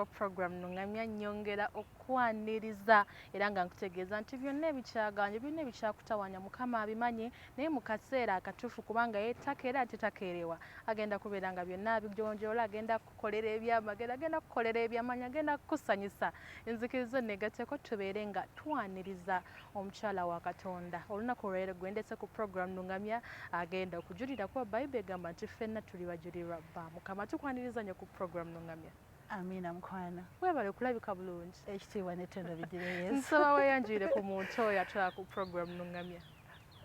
ba program nungamya nyongera okwaniriza era nga nkutegeeza nti byonna ebikyaganje byonna ebikyakutawanya mukama abimanye naye mu kaseera akatuufu kubanga yettaka era atetakeerewa agenda kubeera nga byonna abijonjoola agenda kukolera ebyamagero agenda kukolera ebyamanya agenda kukusanyusa enzikirizo negateeko tubeere nga twaniriza omukyala wa Katonda olunaku olwaleero gwendese ku program nungamya agenda okujulira kuba Bayibuli egamba nti ffenna tuli bajulirwa ba mukama tukwaniriza nnyo ku program nungamya. Amina mukwana. Webale kulabika bulungi. Ekitiibwa n'ettendo bigire Yesu. Nsaba weeyanjulire ku muntu oyo atwala ku program nungamya.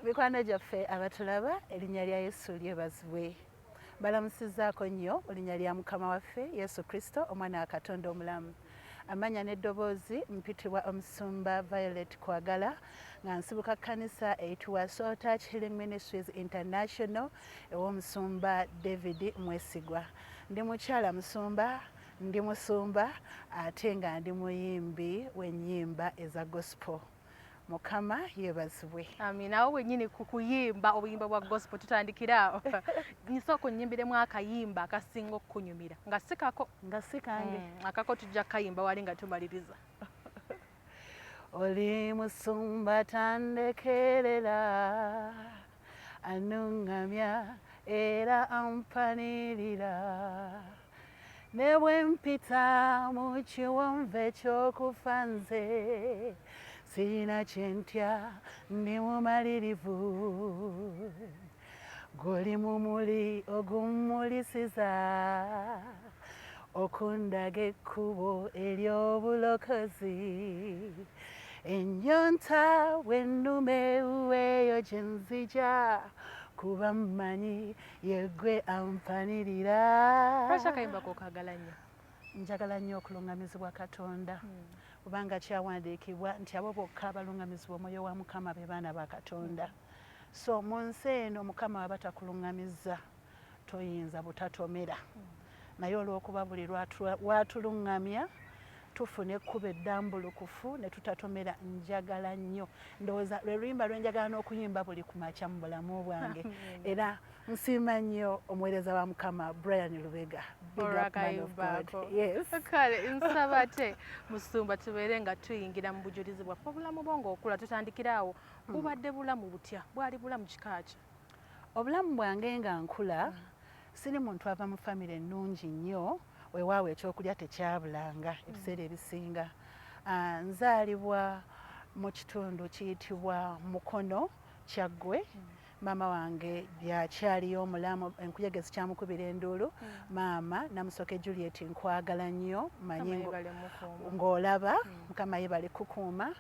Mikwano gyaffe abatulaba erinnya lya Yesu lyebazibwe. Balamusizaako nnyo erinnya lya Mukama waffe Yesu Kristo omwana wa Katonda omulamu. Amanya n'eddoboozi mpitibwa omusumba Violet Kwagala nga nsibuka kkanisa eyitibwa Soul Touch Healing Ministries International ew'omusumba David Mwesigwa. Ndi mukyala musumba, ndi musumba ate nga ndi muyimbi w'ennyimba eza gospel. Mukama yeebazibwe. Amina. Awo wennyini ku kuyimba obuyimba bwa gospel tutandikira nisoko nnyimbiremu akayimba akasinga okunyumira nga sikako nga sikange akako tujja kayimba wali nga tumaliriza. Oli musumba tandekerera anungamya era ampanirira ne bwe mpita mu kiwonvu eky'okufa nze sirina kyentya ndi mumalirivu goli mumuli ogumulisiza okundaga ekkubo ery'obulokozi ennyonta bw'ennume eyo gye nzija kuba mmanyi yeggwe ampanirira. Lwaki akayimba k'okagala nnyo? Njagala nnyo okulungamizibwa Katonda kubanga kyawandiikibwa nti abo bokka abalungamizibwa omwoyo wa Mukama be baana ba Katonda. So mu nsi eno Mukama waba takulungamizza toyinza butatomera naye olw'okuba buli lwatulungamya tufuna ekkubo eddambulukufu ne tutatomera. Njagala nnyo ndowooza lwe luyimba lwe njagala n'okuyimba buli ku makya mu bulamu bwange era nsiima nnyo omuweereza wa Mukama Brian Lubega. Yes. Kale nsaba ate musumba tubeere nga tuyingira mu bujulizi bwaffe obulamu bwo ng'okula tutandikira awo bubadde bulamu butya bwali bulamu kika ki? Obulamu bwange nga nkula siri muntu ava mu famire ennungi nnyo weewaawo ekyokulya tekyabulanga ebiseera ebisinga. Nzaalibwa mu kitundu kiyitibwa Mukono Kyaggwe. Maama wange yakyaliyo omulamu enkuyege zikyamukubira enduulu. Maama Namusoke Juliet nkwagala nnyo manyi ng'olaba Mukama yeebale kukuuma.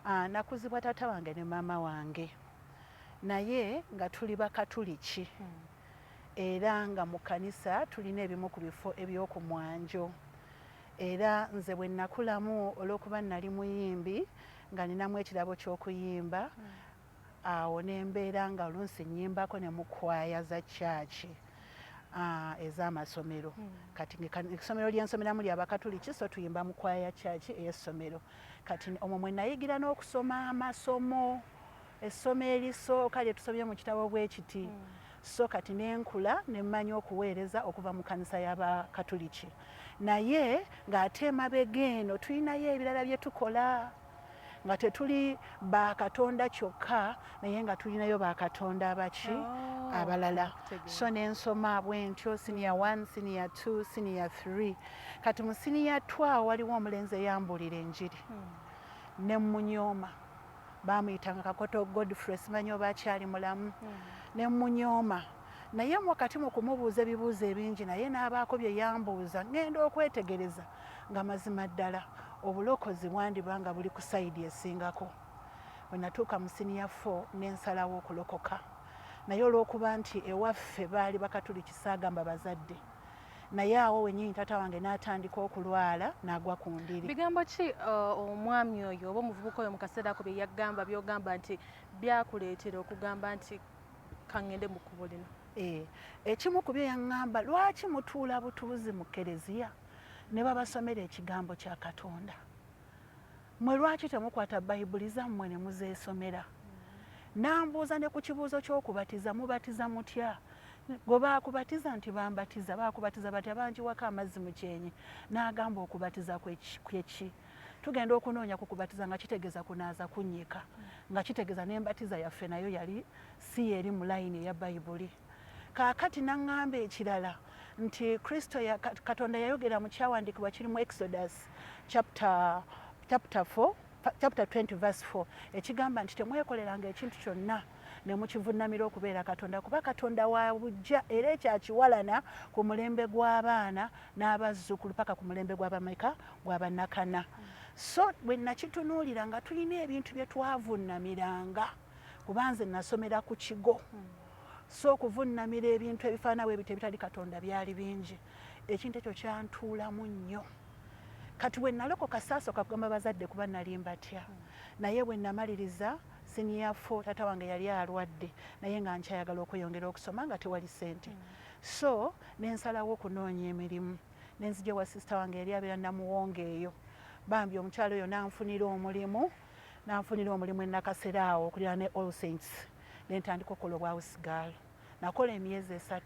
Nakuzibwa taata wange ne maama wange naye nga tuli bakatuliki era nga mu kkanisa tulina ebimu ku bifo eby'oku mwanjo era nze bwe nakulamu olw'okuba nali muyimbi nga ninamu ekirabo ky'okuyimba awo nembeera nga oluusi nyimbako ne mu kwaya za kyaki ez'amasomero kati essomero lyensomeramu ly'abakatuliki so tuyimba mu kwaya ya kyaki ey'essomero kati omwo mwe nayigira n'okusoma amasomo essomo erisooka lye tusomye mu kitabo bwe kiti so kati nenkula nemmanyi okuweereza okuva mu kkanisa y'abakatuliki naye ng'ate emabega eno tulinayo ebirala bye tukola nga tetuli bakatonda kyokka naye nga tulinayo bakatonda abaki abalala. So nensoma bwentyo senior 1 senior 2 senior 3 kati mu senior 2 waliwo omulenzi eyambulira enjiri ne munyooma bamuyitanga Kakoto Godfrey simanyi oba akyali mulamu ne munyooma naye wakati mu kumubuuza ebibuuzo ebingi naye n'abaako bye yambuuza ngenda okwetegereza nga mazima ddala obulokozi bwandibanga buli ku sayidi esingako. Bwe natuuka mu senior 4 nensalawo okulokoka naye olw'okuba nti ewaffe baali bakatuliki saagamba bazadde naye awo wennyini taata wange n'atandika okulwala n'agwa ku ndiri. Bigambo ki omwami oyo oba omuvubuka oyo mu kaseera ako bye yagamba by'ogamba nti byakuleetera okugamba nti kaŋŋende mu kkubo lino? Ekimu ku bye yaŋŋamba lwaki mutuula butuuzi mu kereziya ne babasomera ekigambo kya Katonda mwe lwaki temukwata Bayibuli zammwe ne muzeesomera? Nambuuza ne ku kibuuzo ky'okubatiza mubatiza mutya? gwe baakubatiza nti bambatiza baakubatiza batya banjiwako amazzi mu kyenyi n'agamba okubatiza kweki tugenda okunoonya kukubatiza nga kitegeeza kunaaza kunnyika nga kitegeeza n'embatiza yaffe nayo yali si eri mu layini eya bayibuli kaakati naŋŋamba ekirala nti kristo katonda yayogera mu kyawandiikibwa kiri mu exodus chapter 20 verse 4 ekigamba nti temwekoleranga ekintu kyonna ne mukivunnamira okubeera katonda kuba katonda wa bujja era ekyakiwalana ku mulembe gw'abaana n'abazzukulu paka ku mulembe gw'abameka gw'abannakana so bwe nakitunuulira nga tulina ebintu bye twavuunamiranga kuba nze nasomera ku kigo so okuvunnamira ebintu ebifaanawo ebyo ebitali katonda byali bingi ekintu ekyo kyantuulamu nnyo kati bwe nalokoka saasooka kugamba bazadde kuba nali mbatya naye bwe namaliriza senior 4 taata wange yali alwadde naye nga nkyayagala okweyongera okusoma nga tewali ssente so nensalawo okunoonya emirimu nenzija wa sisita wange yali abeera namuwonga eyo bambi omukyalo oyo nanfunira omulimu enakasera awo okulira ne All Saints nentandika okukola obwawusi gaalo nakola emyezi 3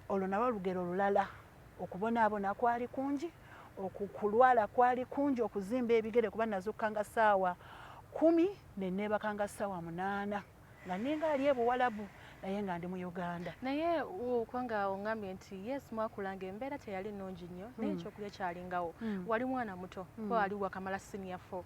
olwo nawo olugero olulala okubonaabona kwali kungi okukulwala kwali kungi okuzimba ebigere kuba nazukkanga ssaawa 10 nenneebakanga ssaawa 8 nga ninga ali ebuwalabu naye nga ndi mu Uganda naye okwanga ongambye nti yes mwakulanga embeera teyali nnungi nnyo naye ekyokulya kyalingawo wali mwana muto ko wali wakamala senior 4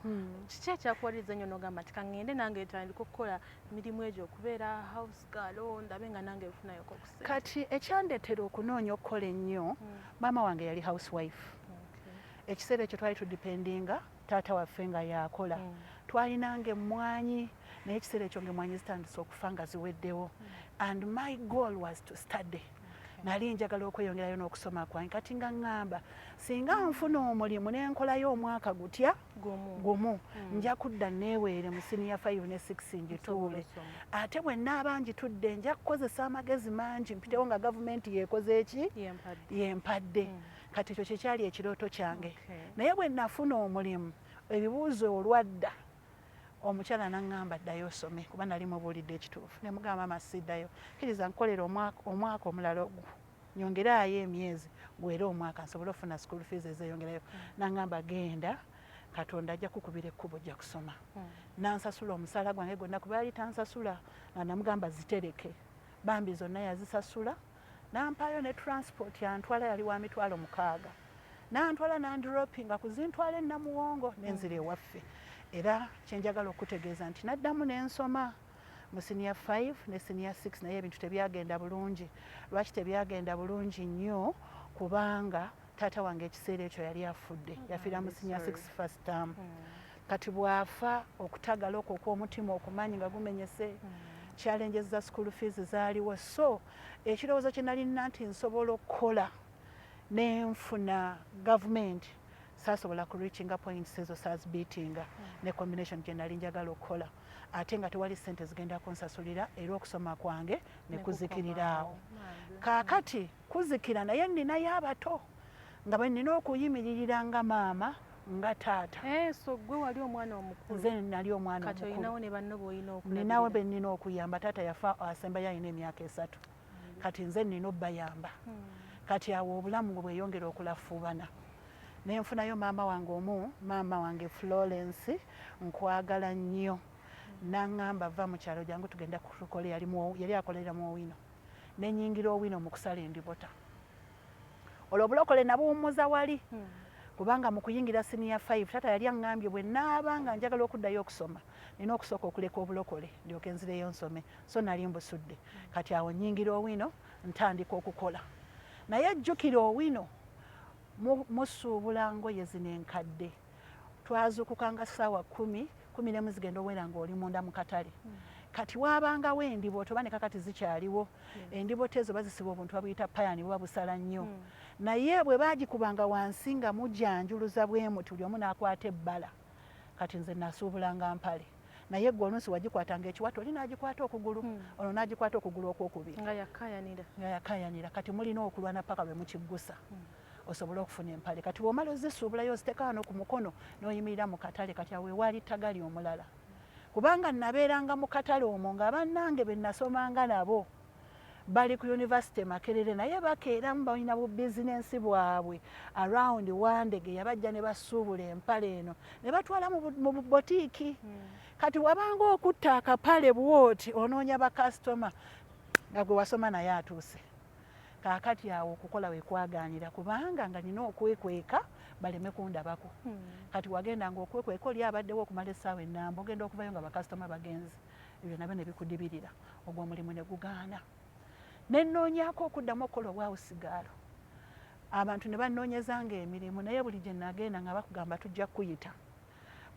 kiki ekyakuwaliriza nnyo n'ogamba nti kaŋŋende nange ntandika okukola emirimu egyo okubeera house girl ndabe nga nange nfunayoko okusente kati ekyandeetera okunoonya okukola ennyo maama wange yali housewife ekiseera ekyo twali tudipendinga taata waffe nga yakola twalinanga emmwanyi naye ekiseera ekyo ng'emmwanyi zitandise okufa nga ziweddewo and my goal was to study nali njagala okweyongerayo n'okusoma kwange kati nga ŋŋamba singa nfuna omulimu n'enkolayo omwaka gutya gumu nja kudda neeweere mu senior 5 ne 6 ngituule ate bwe nnaaba ngitudde nja kukozesa amagezi mangi mpitewo nga gavumenti yeekoze eki yempadde kati ekyo kyekyali ekirooto kyange naye bwe nafuna omulimu ebibuuzo olwadda omukyala naŋŋamba ddayo osome kuba nali mubuulidde ekituufu ne mugamba maama siddayo kkiriza nkolera omwaka omulala nyongeraayo emyezi gwera omwaka nsobole okufuna school fees ezeyongerayo naŋŋamba genda katonda ajja kukubira ekkubo ojja kusoma nansasula omusaala gwange gwonna kuba yali tansasula nga namugamba zitereke bambi zonna yazisasula nampaayo ne transport yantwala yali wa mitwalo 6 nantwala nandropinga kuzintwala e Namuwongo nenzira ewaffe era kyenjagala okutegeeza nti naddamu n'ensoma mu senior 5 ne senior 6 naye ebintu tebyagenda bulungi lwaki tebyagenda bulungi nnyo kubanga taata wange ekiseera ekyo yali afudde yafiira mu senior 6 first term kati bwafa okutagala okwo okw'omutima okumanyi nga gumenyese challenges za school fees zaaliwo so ekirowoozo kye nalina nti nsobola okukola nenfuna government saasobola ku reachinga points ezo saazibiitinga ne combination gye nali njagala okukola ate nga tewali ssente zigenda kunsasulira era okusoma kwange ne kuzikirira awo kaakati kuzikira naye nninayo abato nga bwe nnina okuyimiririra nga maama nga taata so gwe wali omwana omukulu nze nali omwana kati olinawo ne banno b'olina okulabirira ninawe be nnina okuyamba taata yafa asembayo alina emyaka 3 kati nze nnina obbayamba kati awo obulamu bwe bweyongera okulafuubana nenfunayo maama wange omu maama wange Florence nkwagala nnyo naŋŋamba va mu kyalo jangu tugenda kukola yali akolera mu Owino nenyingira Owino mu kusala endibota olwo obulokole nabuwummuza wali kubanga mu kuyingira senior 5 taata yali aŋŋambye bwe naaba nga njagala okuddayo okusoma nina okusooka okuleka obulokole ndyoke nzireyo nsome so nali mbusudde kati awo nyingira Owino ntandika okukola naye jjukira Owino musuubula ngoye zino enkadde twazuukukanga ssaawa 10 n'emu zigenda owera ng'oli munda mu katale kati waabangawo endiboota oba ne kakati zikyaliwo endiboota ezo bazisiba obuntu babuyita payani buba busala nnyo naye bwe baagikubanga wansi nga mujjanjuluza bwe muti buli omu n'akwata ebbala kati nze nasuubulanga mpale naye gwe oluusi wagikwatanga ekiwato oli n'agikwata okugulu ono n'agikwata okugulu okwokubiri nga yakaayanira kati mulina okulwana paka lwe mukiggusa osobole okufuna empale kati bw'omala ozisuubulayo oziteeka wano ku mukono n'oyimirira mu katale kati awe waali ttagali omulala kubanga nabeeranga mu katale omwo nga bannange be nasomanga nabo bali ku University Makerere naye bakeeramu balina bu bizinensi bwabwe around Wandege yabajja ne basuubula empale eno ne batwala mu botiiki. Kati wabanga okutta akapale bwoti onoonya bakasitoma nga gwe wasoma naye atuuse. Kaakati awo okukola we kwagaanira kubanga nga nina okwekweka baleme kundabako. Kati wagenda ng'okwekweka oli abaddewo okumala essaawa ennamba ogenda okuvayo nga bakasitoma bagenzi. Ebyo nabyo ne bikudibirira ogwo omulimu ne gugaana. Ne nnoonyaako okuddamu okukola obwawusigaalo. Abantu ne bannoonyezanga emirimu naye buli gye nagenda nga bakugamba tujja kuyita.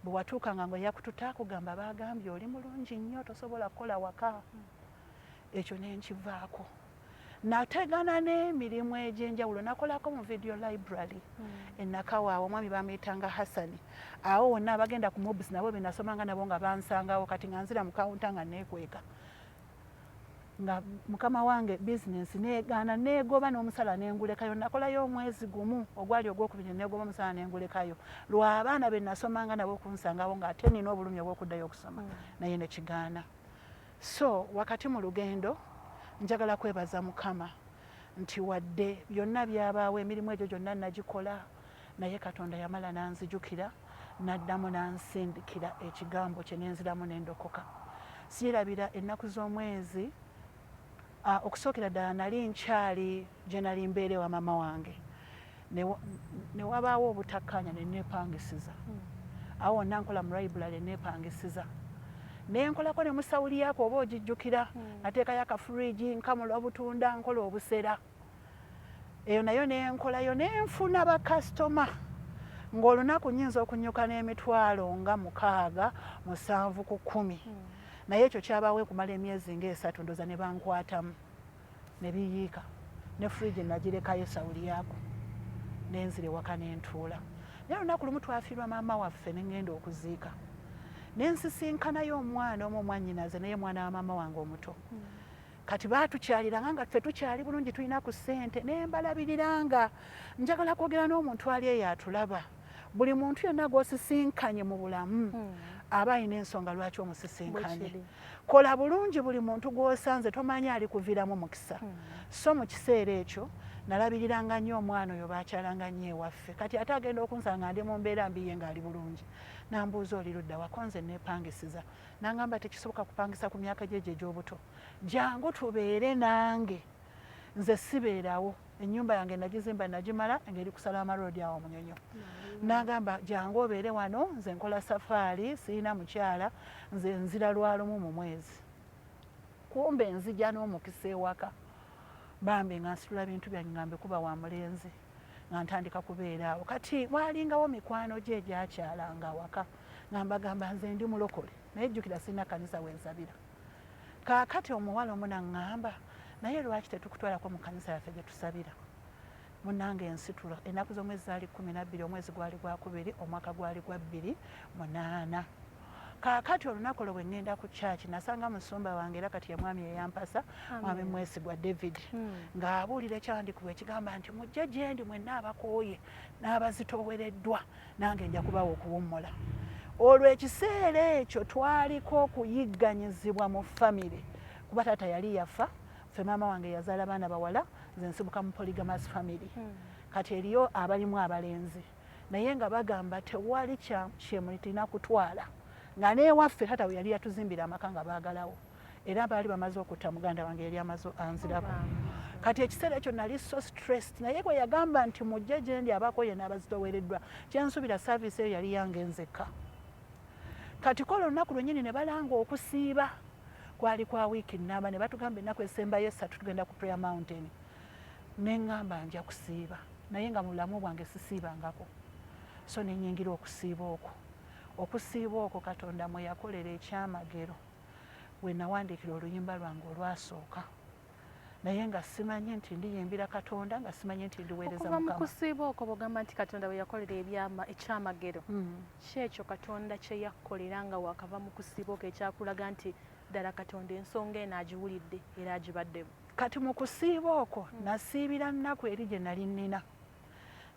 Bwe watuukanga nga yakututa akugamba bagambye oli mulungi nnyo tosobola kukola waka. Ekyo ne nkivaako. Nategana n'emirimu egy'enjawulo nakolako mu video library Nakawawa omwami bamuyitanga Hassani. Awo wonna abagenda ku mobs nabo be nasomanga nabo nga bansangawo kati nga nzira mu kawunta nga neekweka. Nga mukama wange bizinensi neegaana neegoba n'omusala n'engulekayo nakolayo omwezi gumu ogwali ogwokubiri neegoba omusala n'engulekayo lw'abaana be nasomanga nabo kunsangawo ng'ate nina obulumi obw'okuddayo okusoma naye ne kigaana. So wakati mu lugendo njagala kwebaza Mukama nti wadde byonna byabaawo emirimu egyo gyonna nagikola naye Katonda yamala nanzijukira n'addamu nansindikira ekigambo kye nenziramu n'endokoka. Sirabira ennaku z'omwezi okusookera ddala nali nkyali gye nali mbeere wa mama wange ne wabaawo obutakkaanya ne neepangisiza. Awo wonna nkola mu library neepangisiza. Nenkolako ne musawuliyako oba ogijjukira nateekayo akafuriji nkamula obutunda nkola obusera. Eyo nayo nenkolayo nenfuna bakasitoma ng'olunaku nnyinza okunnyuka n'emitwalo nga 6, 7 ku 10. Naye ekyo kyabaawo okumala emyezi nga 3 ndoza ne bankwatamu ne biyiika ne furiji nagirekayo sawuliyako nenzire waka nentuula. Naye olunaku lumu twafiirwa maama waffe ne ngenda okuziika. Nensisinkanayo omwana omu omwannyinaze naye mwana wa maama wange omuto. Kati baatukyaliranga nga ffe tukyali bulungi tulina ku ssente nembalabiriranga njagala kwogera n'omuntu ali eyo atulaba. Buli muntu yenna gw'osisinkanye mu bulamu aba alina ensonga lwaki omusisinkanye. Kola bulungi buli muntu gw'osanze tomanyi alikuviiramu mukisa. So mu kiseera ekyo nalabiriranga nnyo omwana oyo baakyalanga nnyo ewaffe. Kati ate agenda okunsanga ndi mu mbeera mbi ye ng'ali bulungi. Nambuuza oli ludda wako nze neepangisiza. Nangamba tekisoboka kupangisa ku myaka gye egy'obuto. Jangu tubeere nange. Nze sibeerawo. Ennyumba yange nagizimba nagimala ngeri ku Salama Road awo Munyonyo. Nagamba jangu obeere wano nze nkola safaari sirina mukyala nze nzira lwalumu mu mwezi. Kumbe nzija n'omukisa ewaka. Bambi nga nsitula bintu byange ngambe kuba wa mulenzi. Nga ntandika kubeera awo. Kati walingawo mikwano gye egyakyalanga awaka. Ngambagamba nze ndi mulokole naye jjukira sirina kanisa wensabira. Kaakati omuwala omu naŋŋamba naye lwaki tetukutwalako mu kanisa yaffe gye tusabira. Munnange ensitula ennaku z'omwezi zaali 12 omwezi gwali gwa 2 omwaka gwali gwa 2008. Kaakati olunaku olwo bwe ŋŋenda ku kyaki nasanga musumba wange era kati ye mwami eyampasa mwami mwesigwa David ng'abuulira ekyandikibwa ekigamba nti mujje gye ndi mwenna abakooye n'abazitoowereddwa nange nja kubawa okuwummula. Olwo ekiseera ekyo twaliko okuyigganyizibwa mu famire kuba taata yali yafa ffe maama wange yazaala abaana bawala nze nsibuka mu polygamous family. Kati eriyo abalimu abalenzi naye nga bagamba tewali kyemu tulina kutwala nga n'ewaffe taata we yali yatuzimbira amaka nga baagalawo era baali bamaze okutta muganda wange yali amaze anzirako. Kati ekiseera ekyo nali so stressed naye bwe yagamba nti mujje gye ndi abakooye n'abazitoowereddwa kyensuubira saaviisi eyo yali yange nzekka. Kati kola olunaku lwennyini ne balanga okusiiba kwali kwa wiiki nnamba ne batugamba ennaku esembayo 3 tugenda ku Prayer Mountain. Ne ŋŋamba nja kusiiba naye nga mu bulamu bwange sisiibangako. So ne nnyingira okusiiba okwo. Okusiiba okwo Katonda mwe yakolera ekyamagero we nawandiikira oluyimba lwange olwasooka naye nga simanyi nti ndiyimbira Katonda nga simanyi nti ndiweereza Mukama. Okuva mu kusiiba okwo bw'ogamba nti Katonda we yakolera ekyamagero ki ekyo Katonda kye yakolera nga wakava mu kusiiba okwo ekyakulaga nti ddala Katonda ensonga eno agiwulidde era agibaddemu? Kati mu kusiiba okwo nasiibira nnaku eri gye nali nnina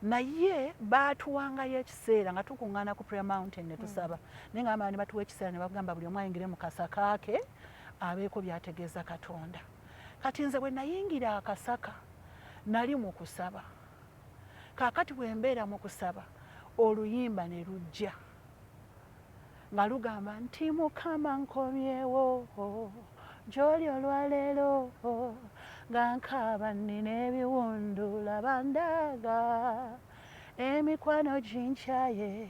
naye baatuwangayo ekiseera nga tukuŋŋaana ku Prayer Mountain ne tusaba naye nga bamala ne batuwa ekiseera ne bagamba buli omu ayingire mu kasaka ke abeeko by'ategeeza Katonda. kati nze bwe nayingira akasaka nali mu kusaba kaakati bwe mbeera mu kusaba oluyimba ne lujja nga lugamba nti Mukama nkomyewo gy'oli olwaleero nga nkaaba nnina ebiwundu laba ndaga emikwano ginkyaye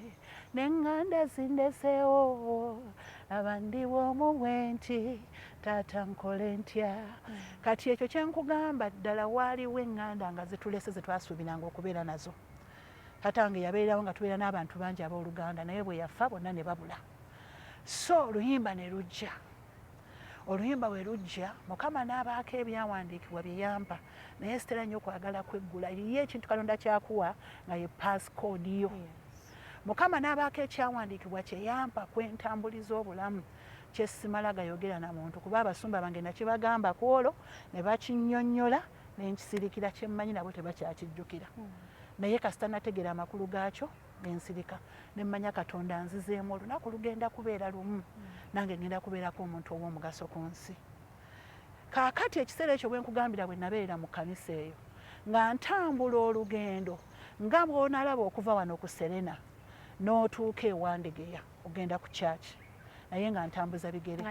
n'eŋŋanda zindeseewo laba ndi bw'omu bwe nti taata nkole ntya. Kati ekyo kye nkugamba ddala waaliwo eŋŋanda nga zitulese ze twasuubiranga okubeera nazo. Tatange yabeerawo nga tubeera n'abantu bangi ab'oluganda naye bwe yafa bonna ne babula. So oluyimba ne lujja. Oluyimba we lujja Mukama n'abaako ebyawandiikibwa bye yampa naye sitera nnyo okwagala kweggula eriyo ekintu Katonda kyakuwa nga ye passcode yo. Mukama n'abaako ekyawandiikibwa kye yampa kwentambuliza obulamu kye simala gayogera na muntu kuba abasumba bange nakibagamba ku olwo ne bakinnyonnyola ne nkisirikira kye mmanyi nabo tebakyakijjukira. Naye kasita nategeera amakulu gaakyo ne nsirika ne mmanya Katonda anzizeemu olunaku lugenda kubeera lumu nange ngenda kubeerako omuntu ow'omugaso ku nsi. Kaakati ekiseera ekyo bwe nkugambira bwe nabeera mu kkanisa eyo nga ntambula olugendo nga bw'onalaba okuva wano ku Serena n'otuuka ewandegeya ogenda ku kyaki naye nga ntambuza bigere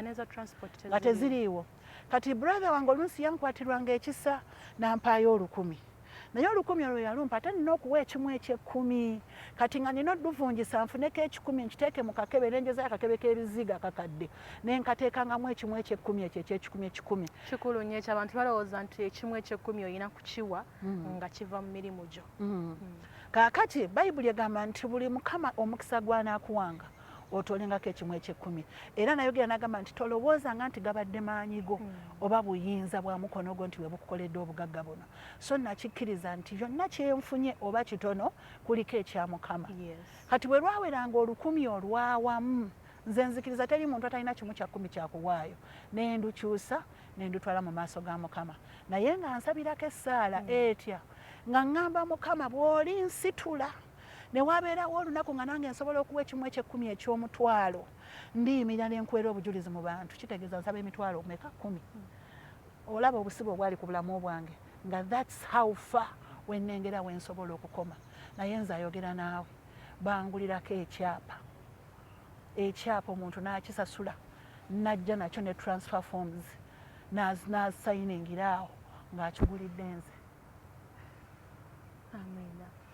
nga teziriiwo. Kati brother wange oluusi yankwatirwanga ekisa nampaayo 10,000 naye 10,000 olwo yalumpa ate nina okuwa ekimu eky'ekkumi kati nga nina oduvunjisa nfuneko 10,000 nkiteeke mu kakebe nenjezayo akakebe k'ebiziga akakadde ne nkateekangamu ekimu eky'ekkumi ekyo eky'ekikumi. Kikulu nnyo ekyo abantu balowooza nti ekimu eky'ekkumi olina kukiwa nga kiva mu mirimu gyo. Kaakati Bayibuli egamba nti buli Mukama omukisa gw'anaakuwanga otolengako ekimu eky'ekkumi. Era nayogera n'agamba nti tolowoozanga nti gabadde maanyigo oba buyinza bwa mukono gwo nti we bukukoledde obugagga buno. So nakikkiriza nti byonna kyenfunye oba kitono kuliko ekya Mukama. Kati bwe lwaweranga 10,000 olwawamu nze nzikiriza teri muntu atalina kimu kya 10 kyakuwaayo ne ndukyusa ne ndutwala mu maaso ga Mukama naye nga nsabirako essaala etya nga ŋŋamba Mukama bw'oli nsitula ne wabeerawo olunaku nga nange nsobola okuwa ekimu eky'ekkumi eky'omutwalo ndiyimira ne nkwera obujulizi mu bantu kitegeeza nsaba emitwalo meka 10. Olaba obusibe obwali ku bulamu bwange nga that's how far wennengera wensobola okukoma naye nze ayogera naawe bangulirako ekyapa omuntu n'akisasula najja nakyo ne transfer forms n'asayiningira awo ng'akigulidde nze.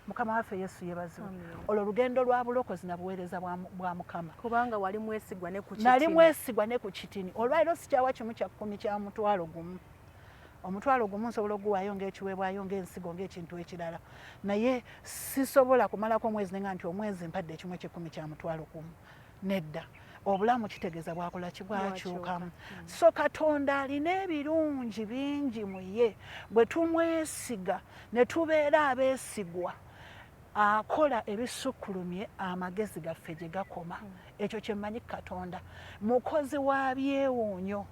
Mukama waffe Yesu yeebazibwe. Olwo olugendo lwa bulokozi na buweereza bwa Mukama kubanga wali mwesigwa ne ku kitini. Nali mwesigwa ne ku kitini. Olwaliro sikyawa kimu kya 10 kya mutwalo gumu. Omutwalo gumu nsobola okuguwaayo ng'ekiweebwayo ng'ensigo ng'ekintu ekirala naye sisobola kumalako omwezi nenga nti omwezi mpadde ekimu eky'ekkumi kya mutwalo gumu. Nedda obulamu kitegeeza bwakola kibwakyukamu. So Katonda alina ebirungi bingi mu ye bwe tumwesiga ne tubeera abeesigwa akola ebisukkulumye amagezi gaffe gye gakoma. Ekyo kye mmanyi Katonda mukozi wa byewuunyo.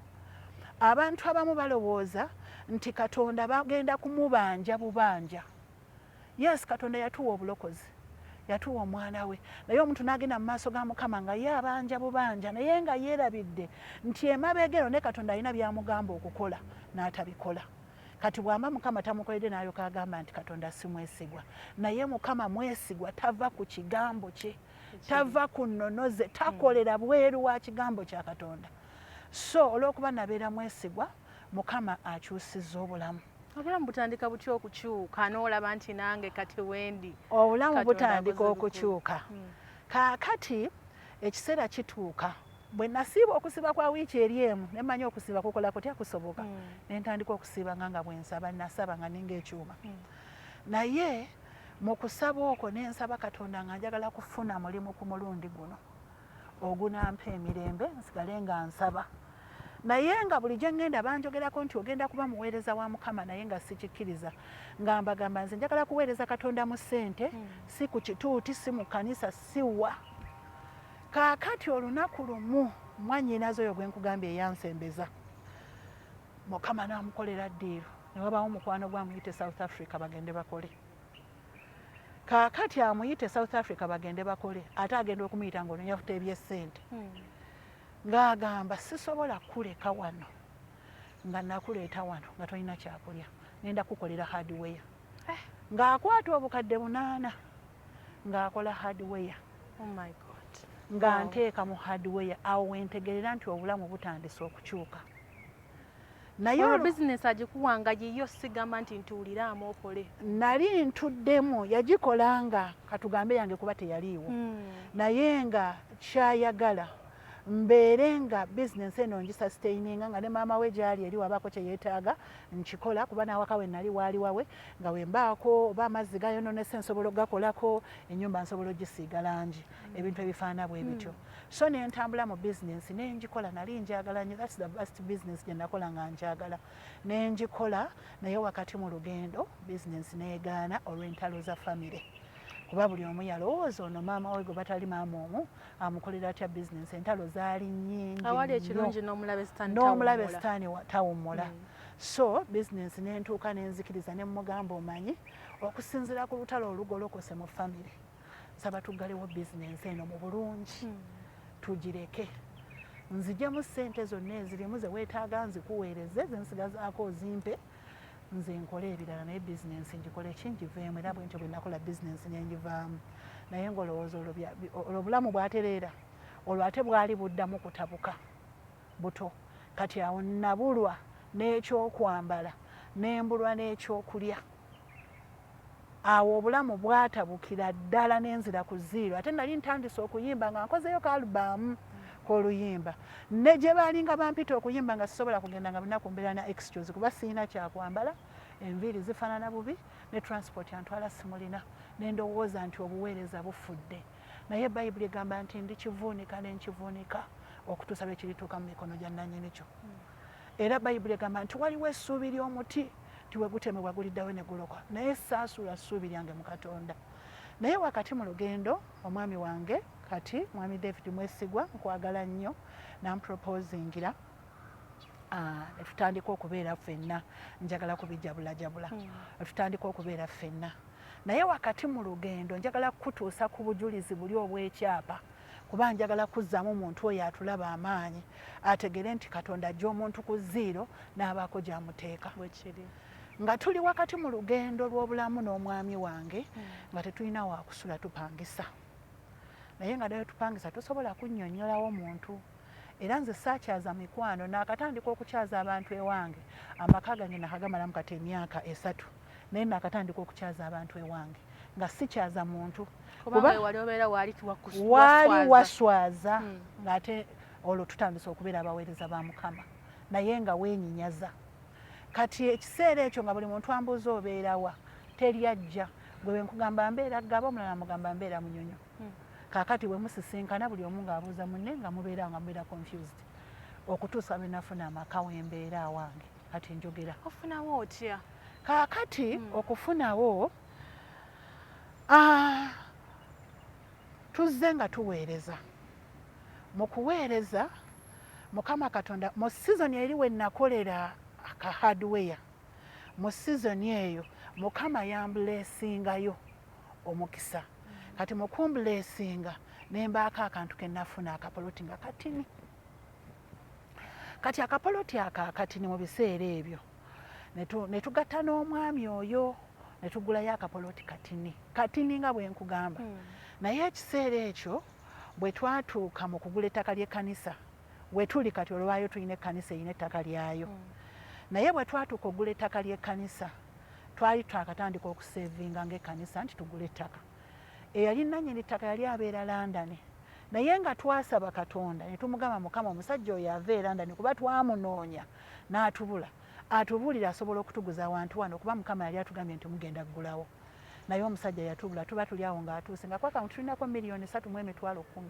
Abantu abamu balowooza nti Katonda bagenda kumubanja bubanja. Yes, Katonda yatuwa obulokozi yatuwa omwana we naye omuntu n'agenda mu maaso ga Mukama nga ye abanja bubanja naye nga yeerabidde nti emabegero ne Katonda alina byamugamba okukola n'atabikola. Kati bw'amba Mukama tamukoledde n'alyoka agamba nti Katonda si mwesigwa naye Mukama mwesigwa tava ku kigambo kye tava ku nnono ze takolera bweru wa kigambo kya Katonda. So olw'okuba nabeera mwesigwa Mukama akyusizza obulamu. Obulamu butandika butya okukyuka n'olaba nti nange kati wendi? Obulamu butandika okukyuka. Kaakati ekiseera kituuka bwe nasiiba okusiba kwa wiiki eri emu ne mmanyi okusiba kukola kutya kusoboka ne ntandika okusiba nga bwe nsaba nasaba nga ninga ekyuma. Naye mu kusaba okwo ne nsaba Katonda nga njagala kufuna mulimu ku mulundi guno ogunampa emirembe nsigale nga nsaba. Naye nga bulijjo ngenda banjogerako nti ogenda kuba muweereza wa Mukama naye nga sikikkiriza nga mbagamba nze njagala kuweereza Katonda mu ssente si ku kituuti si mu kanisa siwa. Kaakati olunaku lumu mwannyinaze oyo gwe nkugambye eyansembeza Mukama n'amukolera ddiiru ne wabaawo mukwano gwe amuyite South Africa bagende bakole. Kaakati amuyite South Africa bagende bakole ate agenda okumuyita ng'ononyafuta eby'essente. Ng'agamba sisobola kuleka wano nga nakuleeta wano nga tolina kyakulya nenda kukolera hardware ng'akwata obukadde 8 ng'akola hardware nga nteeka mu hardware awo wentegerera nti obulamu butandise okukyuka naye bizinesi agikuwanga yiyo sigamba nti ntuuliramu okole nali ntuddemu yagikolanga katugambe yange kuba teyaliiwo naye nga kyayagala mbeere nga bizinesi eno ngisustaininga nga ne maama we gyali eri wabaako kye yeetaaga nkikola kuba n'awaka we nali waali wawe nga we mbaako oba amazzi gayononese nsobola okugakolako ennyumba nsobola ogisiiga langi ebintu ebifaana bwe bityo so ne ntambula mu bizinesi ne ngikola nali njagala nnyo that's the best business gye nakola nga njagala ne ngikola naye wakati mu lugendo bizinesi neegaana olw'entalo za famire kuba buli omu yalowooza ono maama we gwe batali maama omu amukolera atya bizinesi entalo zaali nnyingi awali ekirungi n'omulabe sitaani tawummula so bizinesi nentuuka nenzikiriza ne mugamba omanyi okusinziira ku lutalo olugolokose mu famire nsaba tuggalewo bizinesi eno mu bulungi tugireke nzijemu ssente zonna ezirimu ze weetaaga nzikuweereze zensigazaako ozimpe nze nkole ebirala naye bizinesi ngikole kingiveemu era bwe ntyo bwe nakola bizinesi nengivaamu naye ng'olowooza olwo bulamu bwatereera olwo ate bwali buddamu kutabuka buto kati awo nabulwa n'ekyokwambala nembulwa n'ekyokulya awo obulamu bwatabukira ddala n'enzira ku ziiro ate nali ntandise okuyimba nga nkozeyo ka alubaamu k'oluyimba ne gye baalinga bampita okuyimba nga sisobola kugenda nga binaku mbeera na excuse kuba siina kyakwambala enviiri zifaanana bubi ne transport yantwala simulina ne ndowooza nti obuweereza bufudde naye bayibuli egamba nti ndikivuunika ne nkivuunika okutuusa lwe kirituuka mu mikono gya nannyini kyo era bayibuli egamba nti waliwo essuubi ly'omuti nti we gutemebwa guliddawo ne guloka naye saasula ssuubi lyange mu Katonda naye wakati mu lugendo omwami wange kati mwami David Mwesigwa nkwagala nnyo namproposingira netutandika okubeera ffenna njagala kubijabulajabula netutandika okubeera ffenna naye wakati mu lugendo njagala kutuusa ku bujulizi buli obw'ekyapa kuba njagala kuzzaamu omuntu oyo atulaba amaanyi ategere nti Katonda ajja omuntu ku ziiro n'abaako gy'amuteeka nga tuli wakati mu lugendo lw'obulamu n'omwami wange nga tetulina wakusula tupangisa naye nga nayo tupangisa tosobola kunnyonnyolawo muntu era nze saakyaza mikwano naakatandika okukyaza abantu ewange amaka gange nakagamalamu kati emyaka 3 naye naakatandika okukyaza abantu ewange nga sikyaza muntu waali waswaza ng'ate olwo tutandise okubeera abaweereza ba Mukama naye nga weenyinyaza kati ekiseera ekyo nga buli muntu ambuuza obeerawa teri ajja gwe nkugamba mbeera Gaba omulala mugamba mbeera Munyonyo kaakati bwe musisinkana buli omu ng'abuuza munne nga mubeera nga mubeera confused okutuusa lwe nafuna amaka w'embeera awange kati njogera ofunawo otya kaakati okufunawo tuzze nga tuweereza mu kuweereza Mukama Katonda mu sizoni eri we nakolera aka hardware mu sizoni eyo Mukama yambuleesingayo omukisa kati mu kumbuleesinga nembaako akantu ke nafuna akapoloti nga katini kati akapoloti akakatini mu biseera ebyo ne tugatta n'omwami oyo ne tugulayo akapoloti katini nga bwe nkugamba naye ekiseera ekyo bwe twatuuka mu kugula ettaka ly'ekkanisa we tuli kati olwayo tulina ekkanisa erina ettaka lyayo naye bwe twatuuka okugula ettaka ly'ekkanisa twali twakatandika okuseevinga ng'ekkanisa nti tugula ettaka eyali nannyini ttaka yali abeera London naye nga twasaba Katonda ne tumugamba Mukama omusajja oyo ava e London kuba twamunoonya n'atubula atubuulira asobola okutuguza awantu wano kuba Mukama yali atugambye nti mugenda ggulawo naye omusajja yatubula tuba tuli awo ng'atuuse nga kwaka tulinako $3,10,000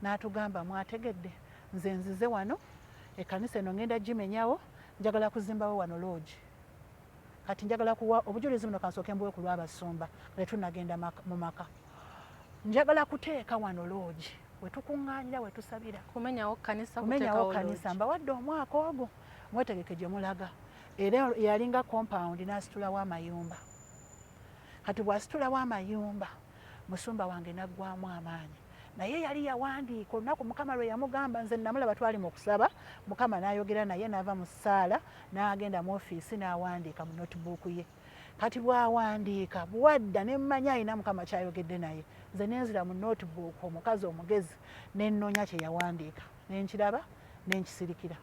n'atugamba mwategedde nze nzize wano ekkanisa eno ngenda gimenyawo njagala kuzimbawo wano lodge kati njagala kuwa obujulizi buno kansooke mbuwe ku lw'abasumba bwe tunagenda mu maka njagala kuteeka wano lodge we tukuŋŋaanira we tusabira kumenyawo kkanisa mbawadde omwaka ogwo mwetegeke gye mulaga era yalinga compound n'asitulawo amayumba kati bw'asitulawo amayumba musumba wange naggwamu amaanyi naye yali yawandiika olunaku Mukama lwe yamugamba nze namulaba twali mu kusaba Mukama n'ayogera naye n'ava mu ssaala n'agenda mu ofiisi n'awandiika mu notebook ye kati bw'awandiika bwadda ne mmanya alina Mukama kyayogedde naye nze nenzira mu notebook omukazi omugezi n'ennoonya kye yawandiika n'enkiraba n'enkisirikira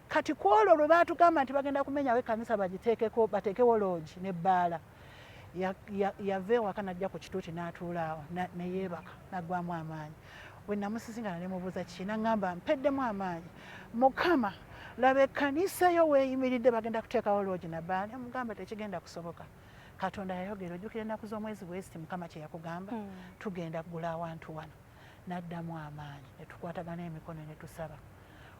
kati ku olwo lwe baatugamba nti bagenda kumenyawo ekkanisa bateekewo loogi n'ebbaala yava ewaka n'ajja ku kituuti n'atuula awo ne yeebaka n'aggwamu amaanyi bwe namusisinkana ne mubuuza kiki n'aŋŋamba mpeddemu amaanyi Mukama laba ekkanisa yo weeyimiridde bagenda kuteekawo loogi n'ebbaala ne mugamba tekigenda kusoboka Katonda yayogera ojjukira ennaku z'omwezi bweziti Mukama kye yakugamba tugenda kugula awantu wano n'addamu amaanyi ne tukwatagana emikono ne tusaba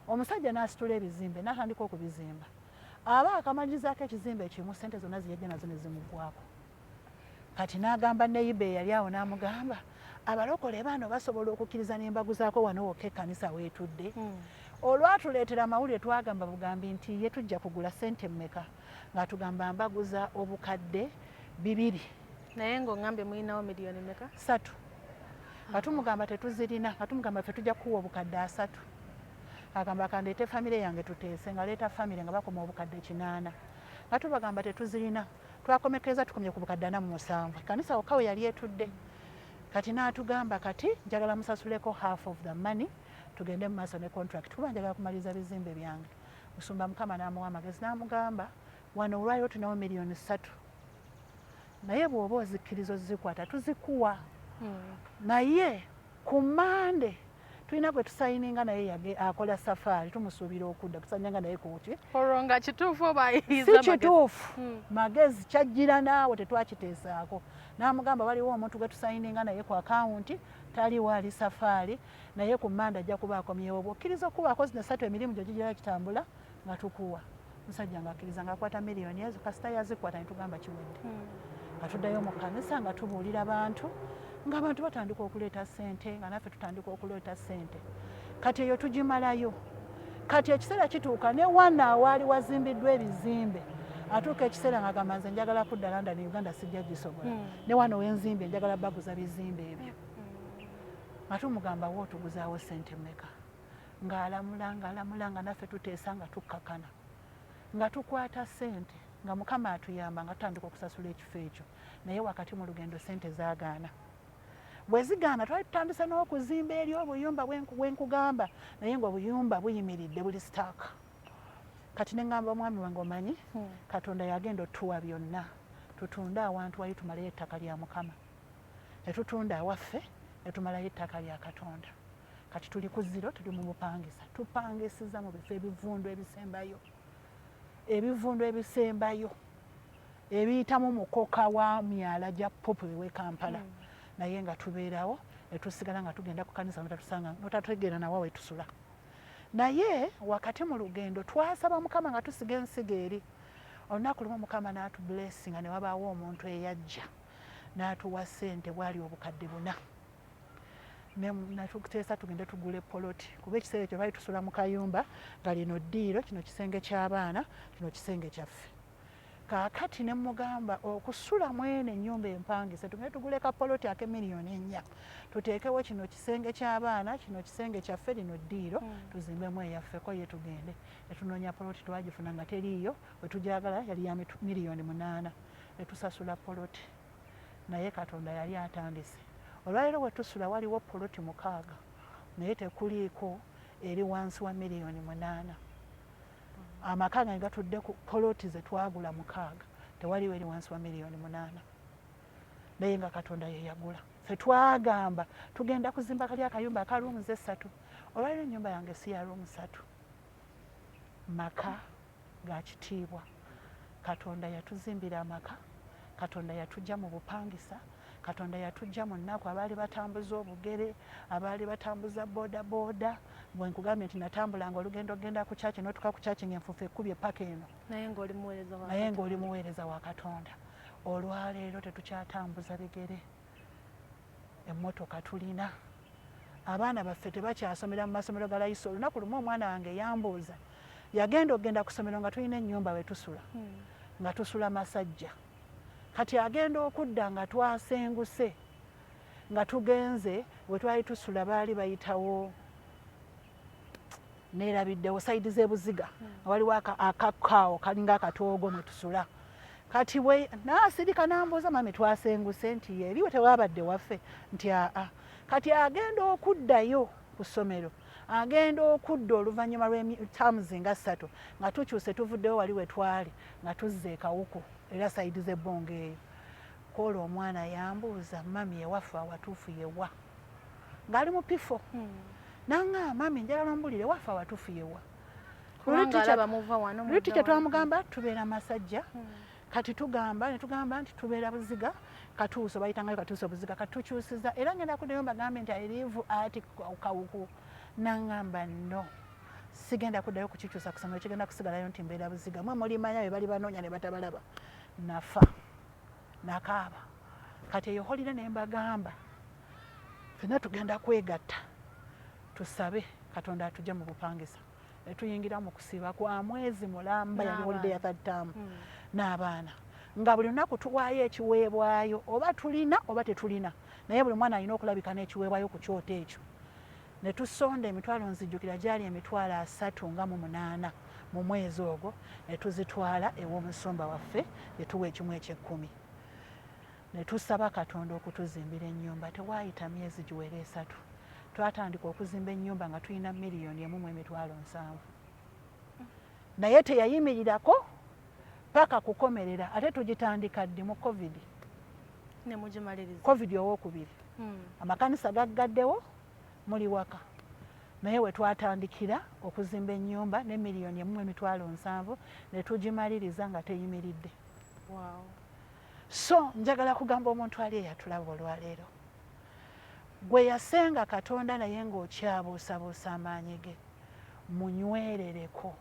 omusajja n'asitula ebizimbe n'atandika okubizimba aba akamalizaako ekizimbe ekimu ssente zonna ziyajja nazo ne zimuggwako kati n'agamba neyiba eyali awo n'amugamba abalokole bano basobola okukkiriza n'embaguzaako wano wokka ekkanisa weetudde olwatuleetera amawulire twagamba bugambi nti ye tujja kugula ssente mmeka nga tugamba mbaguza obukadde 2 naye ng'oŋŋambye mulinawo miliyoni mmeka 3 nga tumugamba tetuzirina nga tumugamba ffe tujja kuwa obukadde 3 agamba kandeete famire yange tuteese nga leeta famire nga bakoma obukadde 8 nga tubagamba tetuzirina twakomekeza tukomye ku bukadde 47 kanisa wokka we yali etudde kati n'atugamba kati njagala musasuleko half of the money tugende mu maaso ne contract kuba njagala kumaliza bizimbe byange musumba Mukama n'amuwa amagezi n'amugamba wano olwaliwo tunawo miliyoni 3 naye bw'oba ozikkiriza ozikwata tuzikuwa naye ku Mande tulina gwe tusayininga naye akola safaari tumusuubira okudda tusanyanga naye kuki olwo nga kituufu oba ayiriza si kituufu magezi kyajjira naawe tetwakiteesaako n'amugamba waliwo omuntu gwe tusayininga naye ku akawunti taliwo ali safaari naye ku Mande ajja kuba akomyewo bw'okkiriza okubaako zino 3 emirimu gyo gijira kitambula nga tukuwa musajja ng'akkiriza ng'akwata miliyoni ezo kasita yazikwata ne tugamba kiwedde nga tuddayo mu kkanisa nga tubuulira abantu ng'abantu batandika okuleeta ssente nga naffe tutandika okuleeta ssente kati eyo tugimalayo kati ekiseera kituuka ne wana awaali wazimbiddwa ebizimbe atuuka ekiseera ng'agamba nze njagala kudda London Uganda sijja gisobola ne wano wenzimbe njagala baguza bizimbe ebyo nga tumugamba wo otuguzaawo ssente mmeka ng'alamula nga naffe tuteesa nga tukkakana nga tukwata ssente nga Mukama atuyamba nga tutandika okusasula ekifo ekyo naye wakati mu lugendo ssente zaagaana bwe zigaana twali tutandise n'okuzimba eri obuyumba bwenkugamba naye ng'obuyumba buyimiridde buli sitaaka kati ne ŋŋamba omwami wange omanyi Katonda yagenda otuwa byonna tutunde awantu wali tumalayo ettaka lya Mukama ne tutunda awaffe ne tumalayo ettaka lya Katonda kati tuli ku ziro tuli mu bupangisa tupangisiza mu bifo ebivundu ebisembayo ebiyitamu mukoka wa myala gya popu ewe Kampala naye nga tubeerawo ne tusigala nga tugenda ku kanisa notategeera nawa we tusula naye wakati mu lugendo twasaba Mukama nga tusiga ensigo eri olunaku lumu Mukama n'atublessinga ne wabaawo omuntu eyajja n'atuwa ssente bwali obukadde 4 natukuteesa tugende tugule poloti kuba ekiseera ekyo twali tusula mu kayumba nga lino ddiiro kino kisenge ky'abaana kino kisenge kyaffe kaakati ne mugamba okusula mwene ennyumba empangise tugende tugule kapoloti ake miliyoni 4 tuteekewo kino kisenge ky'abaana kino kisenge kyaffe lino ddiiro tuzimbemu eyaffeko ye tugende ne tunoonya poloti twagifuna nga teriiyo we tujagala yali ya miliyoni 8 ne tusasula poloti naye Katonda yali atandise olwaleero we tusula waliwo poloti 6 naye tekuliiko eri wansi wa miliyoni 8 amaka gange gatudde ku poloti ze twagula 6 tewaliwo eri wansi wa miliyoni 8 naye nga Katonda ye yagula ffe twagamba tugenda kuzimba kali akayumba aka rooms 3 olwaleero ennyumba yange si ya rooms 3 maka ga kitiibwa Katonda yatuzimbira amaka Katonda yatujja mu bupangisa Katonda yatujja mu nnaku abaali batambuza obugere abaali batambuza boda bwe nkugambye nti natambulanga olugendo genda ku kyaki notuka ku kyaki ng'enfuufu ekkubye paka eno naye ng'oli muweereza wa Katonda olwaleero tetukyatambuza bigere emmotoka tulina abaana baffe tebakyasomera mu masomero ga layisi olunaku lumu omwana wange yambuuza yagenda okgenda ku ssomero nga tulina ennyumba we tusula nga tusula Masajja kati agenda okudda nga twasenguse nga tugenze we twali tusula baali bayitawo neerabiddewo sayidi z'ebuziga nga waliwo akakaawo kalinga akatoogo mwe tusula kati bwe naasirika nambuuza mami twasenguse nti eriwe tewabadde waffe nti aa kati agenda okuddayo ku ssomero agenda okudda oluvannyuma lw'etamuzi nga 3 nga tukyuse tuvuddewo wali we twali nga tuzze ekawuku era sayidi z'ebbonga eyo koola omwana yambuuza mami ewaffe awatuufu yewa ng'ali mu pifo nanga mami njagala ombulire waffe awatuufu yewa lutikya twamugamba tubeera masajja kati netugamba nti tubeera buziga katuuso bayitangayo katuuso buziga katukyusiza era ngenda kuddayo mbagambe nti ayirivu ati kawuku nangamba no sigenda kuddayo kukikyusa kusomero kigenda kusigalayo nti mbeera buziga mwe mulimanya be bali banoonya ne batabalaba nafa nakaaba kati eyo holire ne mbagamba fena tugenda kwegatta tusabe katonda atujja mu bupangisa ne tuyingira mu kusiba kwa mwezi mulamba yali holide ya 3rd term n'abaana nga buli lunaku tuwaayo ekiweebwayo oba tulina oba tetulina naye buli mwana alina okulabika n'ekiweebwayo ku kyoto ekyo ne tusonda emitwalo nzijjukira gyali emitwalo 38 mu mwezi ogwo ne tuzitwala ew'omusumba waffe ne tuwa ekimu eky'ekkumi ne tusaba katonda okutuzimbira ennyumba tewaayita myezi giwera 3 twatandika okuzimba ennyumba nga tulina $1,000,700 naye teyayimirirako paka kukomerera ate tugitandika ddi mu covid owokubiri amakanisa gaggaddewo muli waka naye we twatandikira okuzimba ennyumba ne $1,000,700 ne tugimaliriza nga teyimiridde. So njagala kugamba omuntu ali eyatulaba olwaleero gwe yasenga katonda naye ng'okyabuusabuusa amaanyi ge munywerereko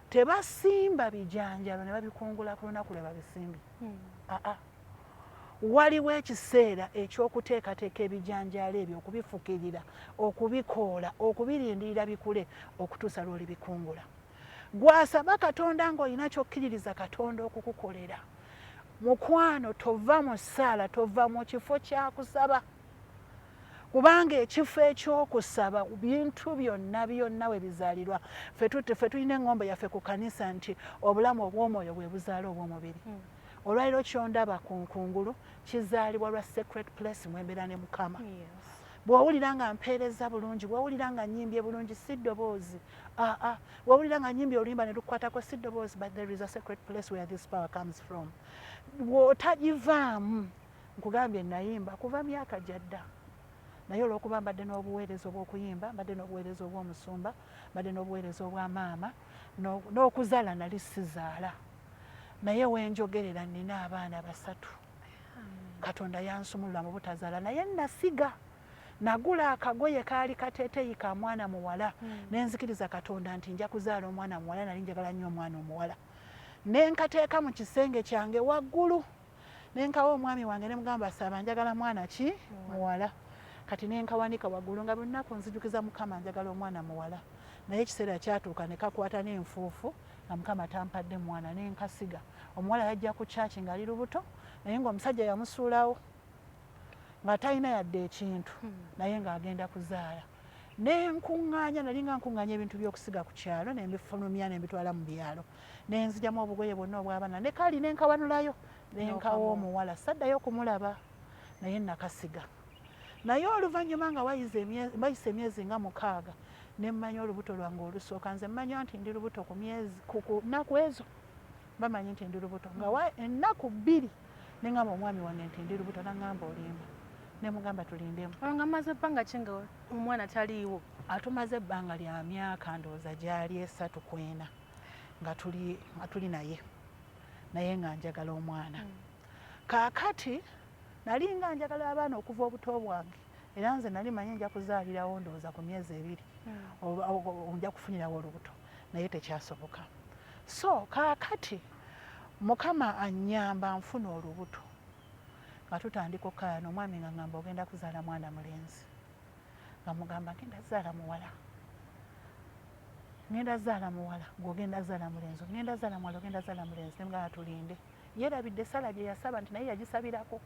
tebasimba bijanjalo ne babikungula ku lunaku lwe babisimbye waliwo ekiseera ekyokuteekateeka ebijanjalo ebyo okubifukirira okubikoola okubirindirira bikule okutuusa lw'olibikungula gwasaba katonda ng'olina kyokkiririza katonda okukukolera mukwano tova mu ssaala tova mu kifo kyakusaba kubanga ekifo ekyokusaba bintu byonna we bizaalirwa ffe tulina eŋŋombe yaffe ku kanisa nti obulamu obw'omwoyo bwe buzaala obw'omubiri olwaliro kyondaba ku nkungulu kizaalibwa lwa secret place mwembeera ne mukama bw'owulira nga mpeereza bulungi bw'owulira nga nyimbye bulungi si ddoboozi bw'owulira nga nyimbye oluyimba ne lukwatako si ddoboozi but there is a secret place where this power comes from bw'otagivaamu nkugambye nayimba kuva myaka gyadda naye olw'okuba mbadde n'obuweereza obw'okuyimba mbadde n'obuweereza obw'omusumba mbadde n'obuweereza obw'amaama n'okuzaala nali sizaala naye wenjogerera nina abaana 3 katonda yansumulula mu butazaala naye nasiga nagula akagoye kaali kateeteeyi ka mwana muwala nenzikiriza katonda nti nja kuzaala omwana muwala nali njagala nnyo omwana omuwala nenkateeka mu kisenge kyange waggulu nenkawa omwami wange ne mugamba saba njagala mwana ki muwala kati nenkawanika waggulu nga buli lunaku nzijukiza mukama njagala omwana muwala naye ekiseera kyatuuka ne kakwata n'enfuufu nga mukama tampadde mwana nenkasiga omuwala yajja ku kyaki ng'ali lubuto naye ng'omusajja yamusuulawo nga talina yadde ekintu naye ng'agenda kuzaala nenkuŋŋaanya nali nga nkuŋŋaanya ebintu by'okusiga ku kyalo nembifulumya nembitwala mu byalo nenzigyamu obugoye bwonna obw'abaana ne kali nenkawanulayo nenkawa omuwala saddayo kumulaba naye nakasiga naye oluvannyuma nga bayise emyezi nga 6 nemmanya olubuto lwange olusooka nze mmanya nti ndi lubuto ku nnaku ezo bamanyi nti ndi lubuto nga ennaku 2 nengamba omwami wange nti ndi lubuto nangamba olimba nemugamba tulindemu nga maze ebbanga ki nga omwana taliiwo atumaze ebbanga lya myaka ndowooza gyali 3 ku 4 nga tuli naye nga njagala omwana kaakati nali nga njagala abaana okuva obuto bwange era nze nali manyi nja kuzaalirawo ndowooza ku myezi 2 nja kufunirawo olubuto naye tekyasoboka so kaakati mukama annyamba nfuna olubuto nga tutandika okukayana omwami nga ngamba ogenda kuzaala mwana mulenzi nga mugamba ngenda zaala muwala gw'ogenda zaala mulenzi ngenda zaala muwala ogenda zaala mulenzi nemugamba tulinde yerabidde sala gye yasaba nti naye yagisabirako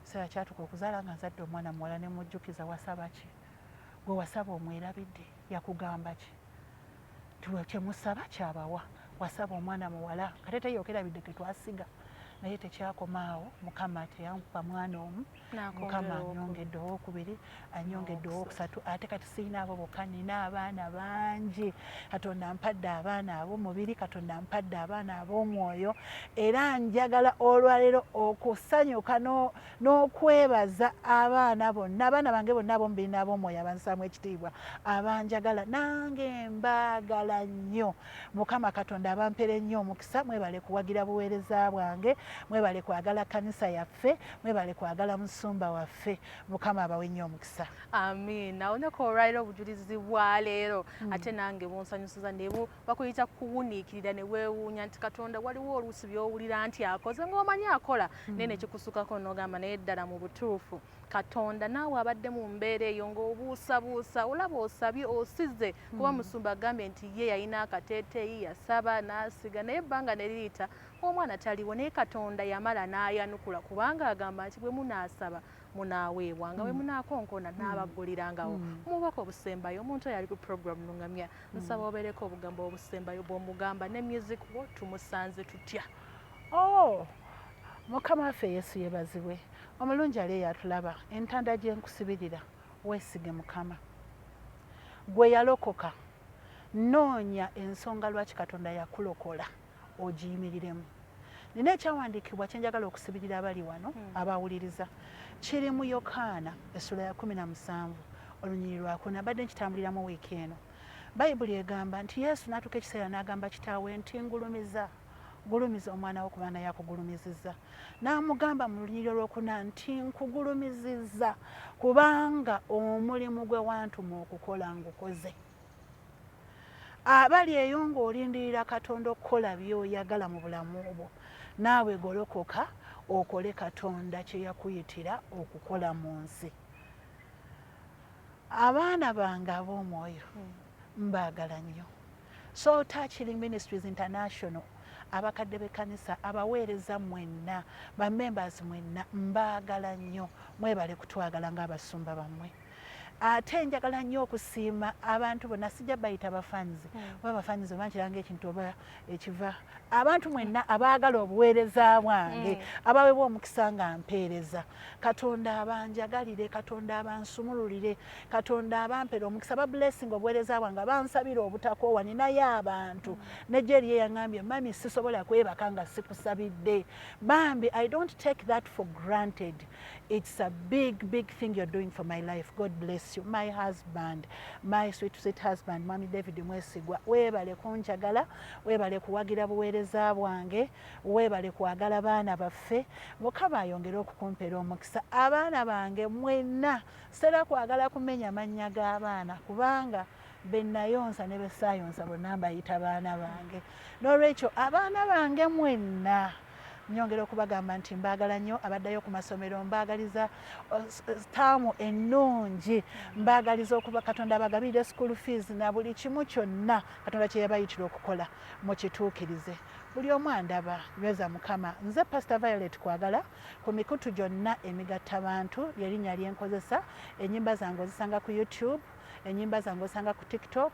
ekiseera kyatuka okuzaala nga nzadde omwana muwala ne mujjukiza wasaba ki gwe wasaba omwerabidde yakugamba ki kyemusaba kyabawa wasaba omwana muwala kate teyokerabidde ke twasiga naye tekyakomaawo mukama teyankuba mwana omu mukama anyongedde owokubiri anyongedde owokusatu ate kati siina abo bokka nina abaana bangi katonda ampadde abaana ab'omubiri katonda ampadde abaana ab'omwoyo era njagala olwaleero okusanyuka n'okwebaza abaana bonna abaana bange bonna ab'omubiri n'ab'omwoyo abansaamu ekitiibwa abanjagala nange mbaagala nnyo mukama katonda abampere nnyo omukisa mwebale kuwagira buweereza bwange mwebale kwagala kanisa yaffe mwebale kwagala musumba waffe mukama abawe nnyo omukisa amiina oneko olwaliro obujulizi bwa leero ate nange bonsanyusiza nebu bakuyita kuwuniikirira ne weewuunya nti katonda waliwo oluusi by'owulira nti akoze ng'omanyi akola naye ne kikusukako n'ogamba naye ddala mu butuufu katonda naawe abadde mu mbeera eyo ng'obuusabuusa olaba osabye osize kuba musumba agambye nti ye yalina akateeteeyi yasaba n'asiga naye ebbanga ne liyita omwana taliwo naye katonda yamala n'ayanukula kubanga agamba nti bwe munaasaba munaaweebwa nga bwe munaakonkona n'abaggulirangawo mubaka obusembayo omuntu oyo ali ku program Lungamya nsaba obeereko obugambo obusembayo bw'omugamba ne music wo tumusanze tutya mukama waffe yesu yeebazibwe omulungi ali eyatulaba entanda gye nkusibirira weesige mukama gwe yalokoka noonya ensonga lwaki katonda yakulokola ogiyimiriremu nina ekyawandiikibwa kyenjagala okusibirira abali wano abawuliriza kiri mu yokaana essula ya 17 olunyiri lwakuna mbadde nkitambuliramu wiiki eno bayibuli egamba nti yesu n'atuuka ekiseera n'agamba kitaawe nti gulumiza omwana wo kubanga yakugulumizizza n'amugamba mu lunyiri olwokuna nti nkugulumizizza kubanga omulimu gwe wantuma okukola ngukoze abali eyo ng'olindirira katonda okukola by'oyagala mu bulamu bwo naawe golokoka okole katonda kye yakuyitira okukola mu nsi abaana bange ab'omwoyo mbaagala nnyo Soul Touch Healing Ministries International abakadde b'ekkanisa abaweereza mwenna bamembers mwenna mbaagala nnyo mwebale kutwagala ng'abasumba bammwe ate njagala nnyo okusiima abantu bonna sijja bayita abafanyizi oba abafanyizi oba nkiranga ekintu oba ekiva abantu mwenna abaagala obuweereza bwange abaweebwa omukisa nga mpeereza katonda abanjagalire katonda abansumululire katonda abampera omukisa bablessing obuweereza bwange abansabira obutakoowa ninayo abantu nejjo eriyo yaŋŋambye mami sisobola kwebaka nga sikusabidde bambi I don't take that for granted. It's a big thing you're doing for my life. God bless you. My husband, my sweet husband, Mami David Mwesigwa, weebale kunjagala, weebale kuwagira buweereza bwange, weebale kwagala baana baffe, Mukama ayongere okukumpera omukisa. Abaana bange mwenna sitera kwagala kumenya mannya g'abaana kubanga bennayonsa ne besaayonsa bonna mbayita baana bange. N'olwekyo abaana bange mwenna nyongera okubagamba nti mbaagala nnyo abaddayo ku masomero mbaagaliza taamu ennungi mbaagaliza okuba katonda abagabirire school fees na buli kimu kyonna katonda kye yabayitira okukola mukituukirize buli omu andaba nyweza mukama nze Pastor Violet kwagala ku mikutu gyonna emigattabantu lyerinnya lyenkozesa ennyimba zange ozisanga ku YouTube enyimba zange osanga ku TikTok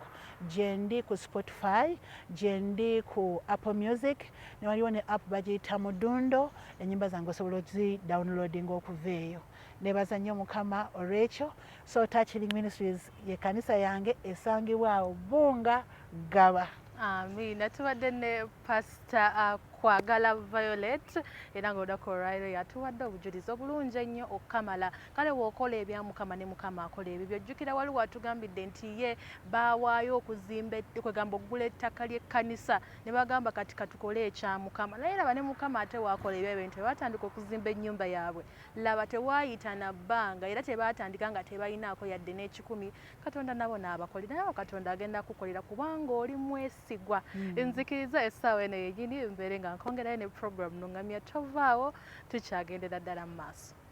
gyendi ku Spotify gyendi ku Apple Music ne waliwo ne app bagiyita Mudundo enyimba zange osobola ozi downloading okuva eyo nebaza nnyo mukama olwekyo Soul Touch Healing Ministries ye kanisa yange esangibwa awo Bunga Gaba. Amiina tubadde ne Pastor kwagala Violet era ng'odako olwaliro yatuwadde obujulizi obulungi ennyo okukamala kale w'okola ebya mukama ne mukama akola ebyo byojjukira waliwo atugambidde nti ye baawaayo okuzimba kwegamba okugula ettaka ly'ekkanisa ne bagamba kati katukole ekya mukama naye laba ne mukama ate waakola ebyo ebintu batandika okuzimba ennyumba yaabwe laba tewaayita na bbanga era tebaatandika nga tebalinaako yadde n'ekikumi katonda nabo n'abakolera naye katonda agenda kukolera kubanga oli mwesigwa nzikiriza essaawa eno yegini mbeere nga nkongerayo ne program Lungamya tovaawo tukyagendera ddala mu maaso.